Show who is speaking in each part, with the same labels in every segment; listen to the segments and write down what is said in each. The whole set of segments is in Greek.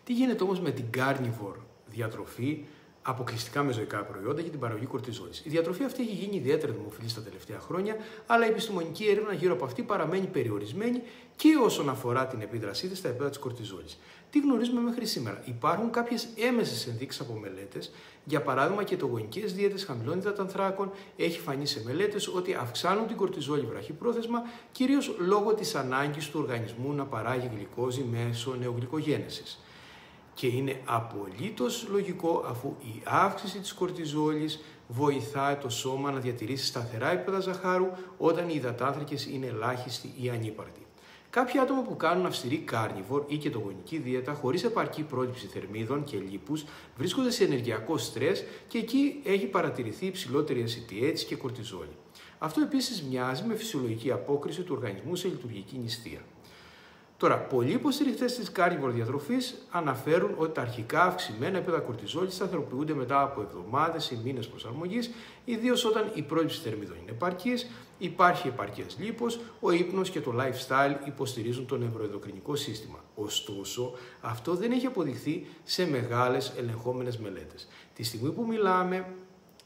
Speaker 1: Τι γίνεται όμως με την carnivore διατροφή, αποκλειστικά με ζωικά προϊόντα για την παραγωγή κορτιζόλης? Η διατροφή αυτή έχει γίνει ιδιαίτερα δημοφιλή στα τελευταία χρόνια, αλλά η επιστημονική έρευνα γύρω από αυτή παραμένει περιορισμένη και όσον αφορά την επίδρασή της στα επίπεδα της κορτιζόλης. Τι γνωρίζουμε μέχρι σήμερα? Υπάρχουν κάποιες έμεσες ενδείξεις από μελέτες. Για παράδειγμα, κετογονικές δίαιτες χαμηλών υδατανθράκων έχει φανεί σε μελέτες ότι αυξάνουν την κορτιζόλη βραχυπρόθεσμα, κυρίως λόγω της ανάγκης του οργανισμού να παράγει γλυκόζη μέσω νεογλυκογένεσης. Και είναι απολύτως λογικό, αφού η αύξηση της κορτιζόλης βοηθάει το σώμα να διατηρήσει σταθερά επίπεδα ζαχάρου όταν οι υδατάνθρακες είναι ελάχιστοι ή ανύπαρτοι. Κάποιοι άτομα που κάνουν αυστηρή carnivore ή κετογονική δίαιτα χωρίς επαρκή πρόληψη θερμίδων και λίπους βρίσκονται σε ενεργειακό στρες και εκεί έχει παρατηρηθεί υψηλότερη STH και κορτιζόλη. Αυτό επίσης μοιάζει με φυσιολογική απόκριση του οργανισμού σε λειτουργική νηστεία. Τώρα, πολλοί υποστηριχτές της carnivore διατροφής αναφέρουν ότι τα αρχικά αυξημένα επίπεδα κορτιζόλης σταθεροποιούνται μετά από εβδομάδες ή μήνες προσαρμογής, ιδίως όταν η πρόληψη θερμίδων είναι επαρκής, υπάρχει επαρκές λίπος, ο ύπνος και το lifestyle υποστηρίζουν το νευροενδοκρινικό σύστημα. Ωστόσο, αυτό δεν έχει αποδειχθεί σε μεγάλες ελεγχόμενες μελέτες. Τη στιγμή που μιλάμε,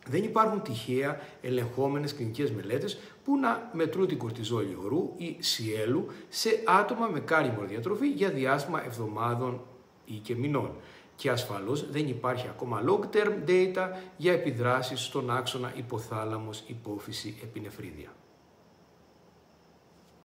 Speaker 1: δεν υπάρχουν τυχαία ελεγχόμενες κλινικές μελέτες που να μετρούν την κορτιζόλη ορού ή σιέλου σε άτομα με carnivore διατροφή για διάστημα εβδομάδων ή και μηνών. Και ασφαλώς δεν υπάρχει ακόμα long-term data για επιδράσεις στον άξονα υποθάλαμος, υπόφυση, επινεφρίδια.